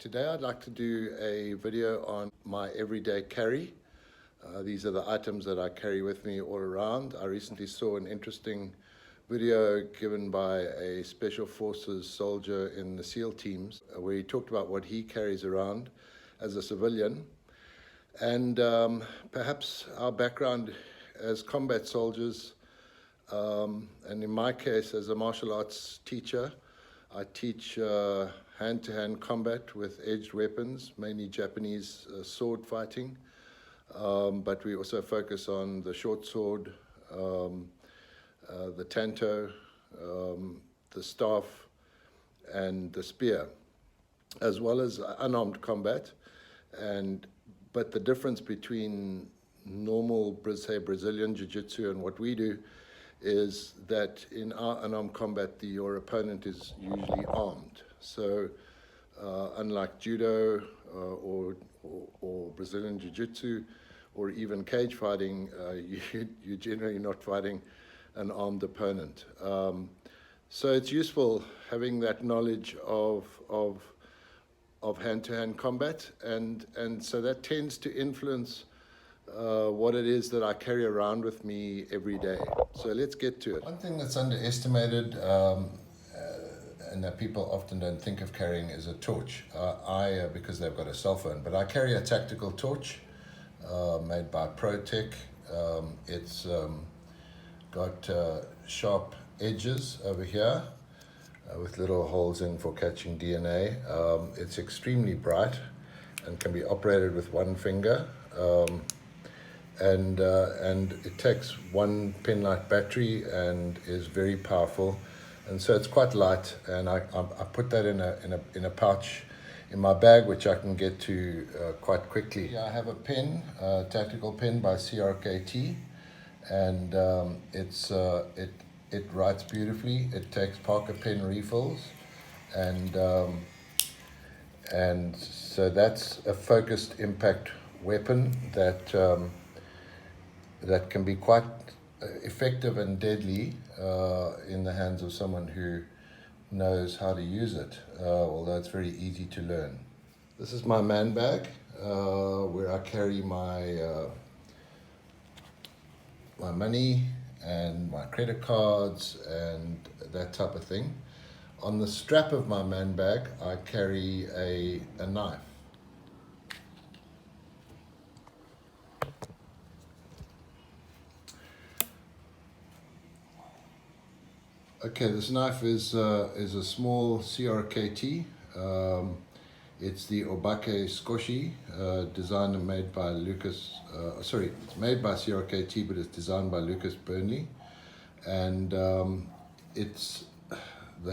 Today I'd like to do a video on my everyday carry. These are the items that I carry with me all around. I recently saw an interesting video given by a Special Forces soldier in the SEAL teams where he talked about what he carries around as a civilian. And perhaps our background as combat soldiers, and in my case as a martial arts teacher, I teach hand-to-hand combat with edged weapons, mainly Japanese sword fighting, but we also focus on the short sword, the tanto, the staff, and the spear, as well as unarmed combat. But the difference between normal, say, Brazilian Jiu-Jitsu and what we do is that in our unarmed combat, your opponent is usually armed. So unlike judo or Brazilian Jiu-Jitsu or even cage fighting, you're generally not fighting an armed opponent. So it's useful having that knowledge of hand-to-hand combat, and so that tends to influence what it is that I carry around with me every day. So let's get to it. One thing that's underestimated and that people often don't think of carrying is a torch. Because they've got a cell phone, but I carry a tactical torch made by ProTech. It's got sharp edges over here with little holes in for catching DNA. It's extremely bright and can be operated with one finger. And it takes one pin-light battery and is very powerful, and so it's quite light. And I put that in a pouch in my bag, which I can get to quite quickly. I have a pen, a tactical pen by CRKT, and it writes beautifully. It takes Parker pen refills, and so that's a focused impact weapon that can be quite effective and deadly in the hands of someone who knows how to use it, although it's very easy to learn. This is my man bag, where I carry my money and my credit cards and that type of thing. On the strap of my man bag, I carry a knife. Okay, this knife is a small CRKT. It's the Obake Skoshi, designed and made by Lucas. It's made by CRKT, but it's designed by Lucas Burnley. And the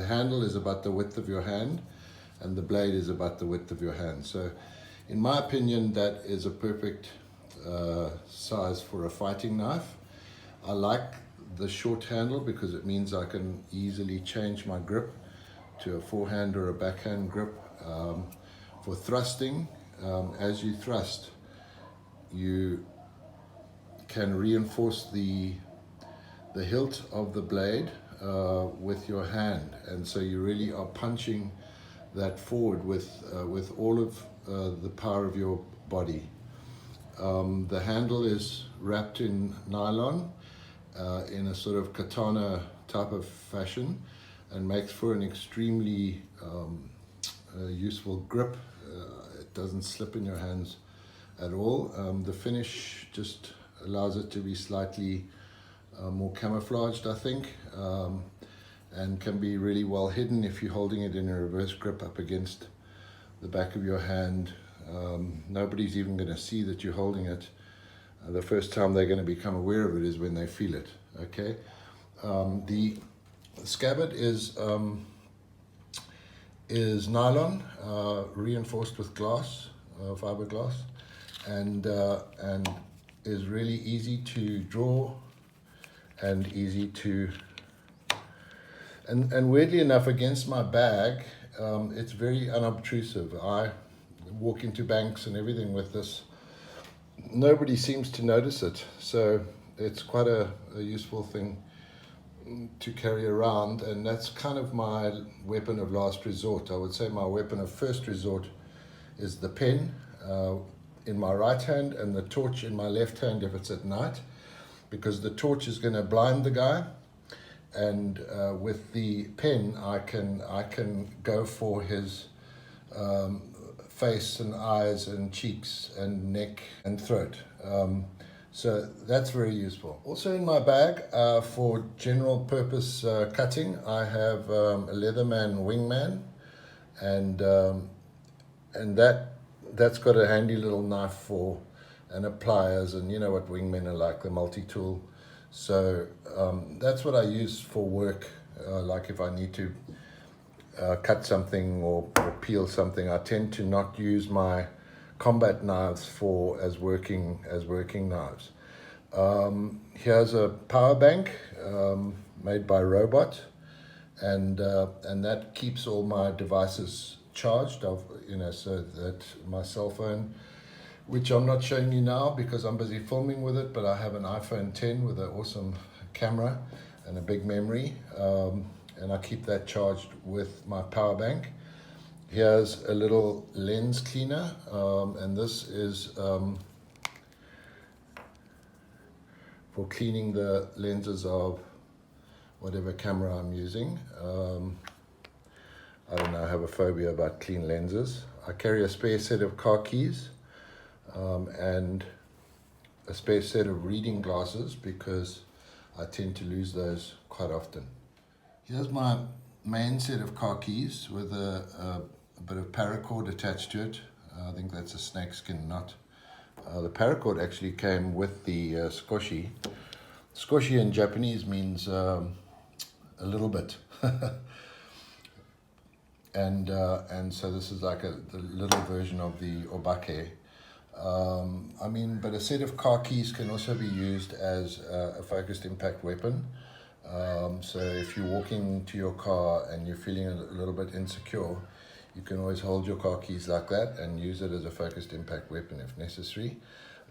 handle is about the width of your hand, and the blade is about the width of your hand. So, in my opinion, that is a perfect size for a fighting knife. I like the short handle because it means I can easily change my grip to a forehand or a backhand grip. For thrusting, as you thrust, you can reinforce the hilt of the blade with your hand, and so you really are punching that forward with all of the power of your body. The handle is wrapped in nylon in a sort of katana type of fashion, and makes for an extremely useful grip. It doesn't slip in your hands at all. The finish just allows it to be slightly more camouflaged, I think, and can be really well hidden if you're holding it in a reverse grip up against the back of your hand. Nobody's even going to see that you're holding it. The first time they're going to become aware of it is when they feel it. Okay, the scabbard is nylon, reinforced with glass, fiberglass, and is really easy to draw and easy to. And weirdly enough, against my bag, it's very unobtrusive. I walk into banks and everything with this. Nobody seems to notice it, so it's quite a useful thing to carry around, and that's kind of my weapon of last resort. I would say my weapon of first resort is the pen in my right hand and the torch in my left hand if it's at night, because the torch is going to blind the guy, and with the pen I can go for his face and eyes and cheeks and neck and throat. So that's very useful. Also in my bag for general purpose cutting, I have a Leatherman Wingman, and that's got a handy little knife for and a pliers, and you know what wingmen are like, the multi-tool. So that's what I use for work, like if I need to cut something or peel something. I tend to not use my combat knives as working knives. Here's a power bank made by Robot, and that keeps all my devices charged. So that my cell phone, which I'm not showing you now because I'm busy filming with it, but I have an iPhone 10 with an awesome camera and a big memory, and I keep that charged with my power bank. Here's a little lens cleaner, and this is for cleaning the lenses of whatever camera I'm using. I don't know, I have a phobia about clean lenses. I carry a spare set of car keys and a spare set of reading glasses because I tend to lose those quite often. Here's my main set of car keys with a bit of paracord attached to it. I think that's a snakeskin knot. The paracord actually came with the squashy. Squashy in Japanese means a little bit. And so this is like the little version of the obake. But a set of car keys can also be used as a focused impact weapon. So if you're walking to your car and you're feeling a little bit insecure, you can always hold your car keys like that and use it as a focused impact weapon if necessary.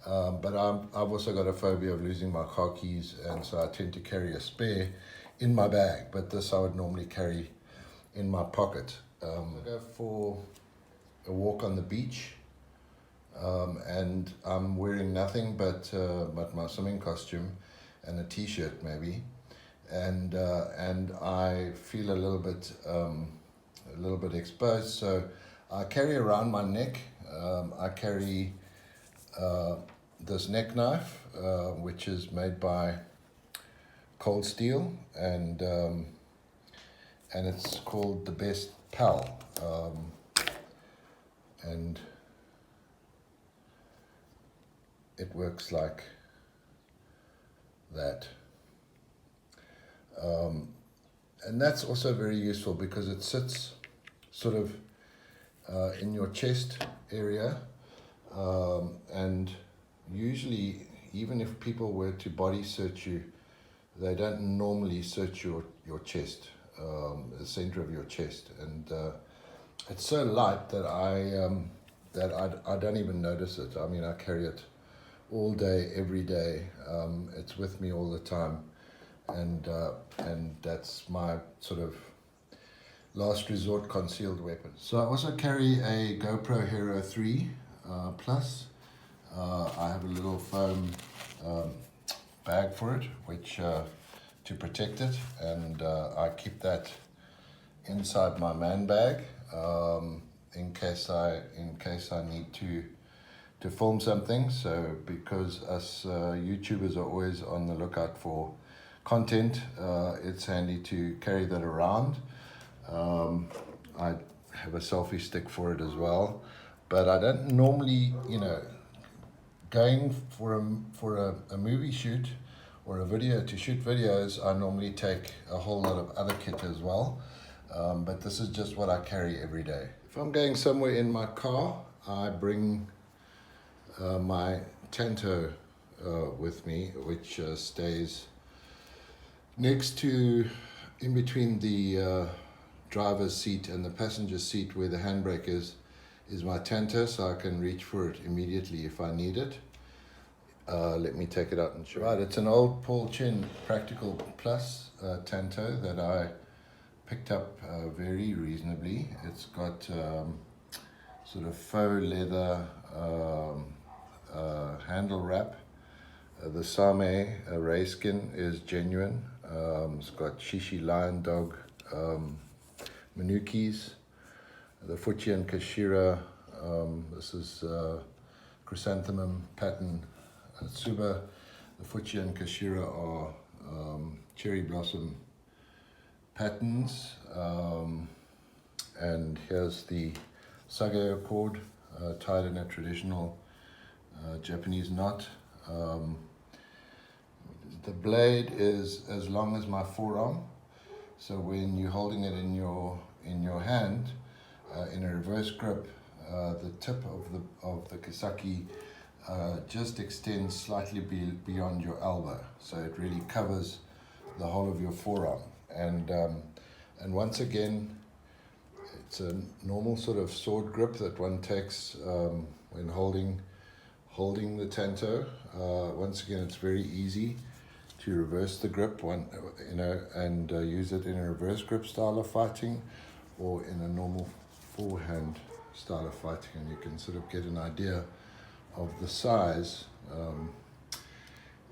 But I've also got a phobia of losing my car keys, and so I tend to carry a spare in my bag, but this I would normally carry in my pocket. I go for a walk on the beach, and I'm wearing nothing but my swimming costume and a t-shirt maybe, and I feel a little bit exposed, so I carry around my neck. I carry this neck knife, which is made by cold steel, and it's called the Best Pal, and it works like that. And that's also very useful because it sits sort of in your chest area, and usually even if people were to body search you, they don't normally search your chest, the center of your chest, and it's so light that I don't even notice it. I mean, I carry it all day, every day. It's with me all the time, and that's my sort of last resort concealed weapon. So I also carry a GoPro Hero 3 Plus. I have a little foam bag for it, which to protect it, and I keep that inside my man bag in case I need to film something. So because us YouTubers are always on the lookout for content, it's handy to carry that around. I have a selfie stick for it as well, but I don't normally, going for a movie shoot or a video to shoot videos, I normally take a whole lot of other kit as well, but this is just what I carry every day. If I'm going somewhere in my car, I bring my Tanto with me, which stays next to, in between the driver's seat and the passenger seat where the handbrake is my Tanto, so I can reach for it immediately if I need it. Let me take it out and show. Right, it's an old Paul Chen Practical Plus Tanto that I picked up very reasonably. It's got sort of faux leather handle wrap. The Same ray skin is genuine. It's got Shishi lion dog Manukis. The Fujian Kashira, this is chrysanthemum pattern Tsuba. The Fujian Kashira are cherry blossom patterns. And here's the Sage cord tied in a traditional Japanese knot. The blade is as long as my forearm, so when you're holding it in your hand in a reverse grip, the tip of the kisaki just extends slightly beyond your elbow, so it really covers the whole of your forearm. And once again, it's a normal sort of sword grip that one takes when holding the tanto. Once again, it's very easy to reverse the grip, and use it in a reverse grip style of fighting, or in a normal forehand style of fighting, and you can sort of get an idea of the size.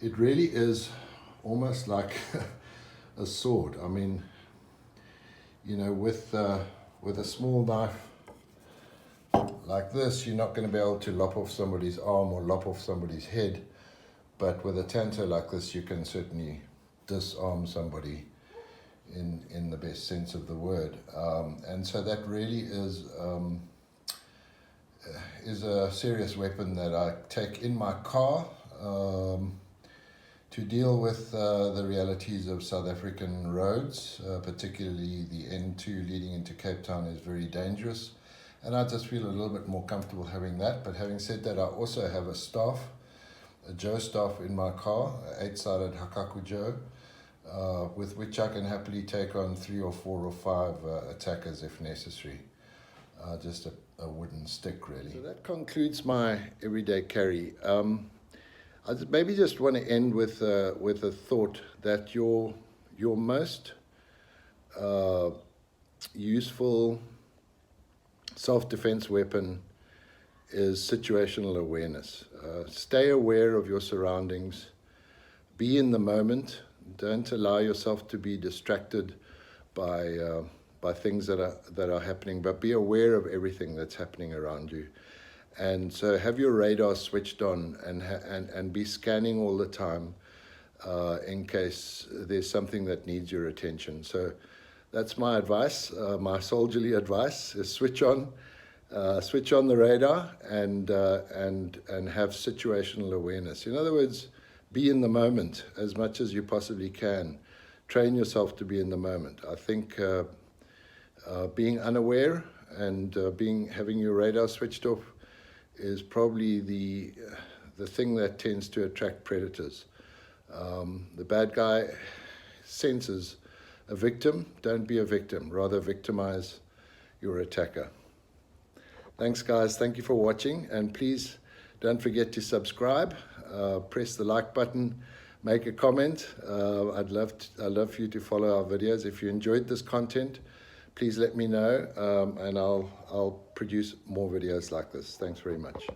It really is almost like a sword. I mean, you know, with a small knife like this, you're not going to be able to lop off somebody's arm or lop off somebody's head. But with a tanto like this, you can certainly disarm somebody in the best sense of the word. And so that really is a serious weapon that I take in my car to deal with the realities of South African roads, particularly the N2 leading into Cape Town is very dangerous. And I just feel a little bit more comfortable having that. But having said that, I also have a staff, a Joe staff in my car, an 8-sided Hakaku Joe, with which I can happily take on 3 or 4 or 5 attackers if necessary. Just a wooden stick, really. So that concludes my everyday carry. I maybe just want to end with a thought that your most useful self-defense weapon is situational awareness. Stay aware of your surroundings. Be in the moment. Don't allow yourself to be distracted by things that are happening, but be aware of everything that's happening around you. And so have your radar switched on and be scanning all the time in case there's something that needs your attention. So that's my advice, my soldierly advice is switch on the radar and have situational awareness. In other words, be in the moment as much as you possibly can. Train yourself to be in the moment. I think being unaware and having your radar switched off is probably the thing that tends to attract predators. The bad guy senses a victim. Don't be a victim. Rather victimize your attacker. Thanks, guys. Thank you for watching. And please don't forget to subscribe. Press the like button. Make a comment. I'd love for you to follow our videos. If you enjoyed this content, please let me know, and I'll produce more videos like this. Thanks very much.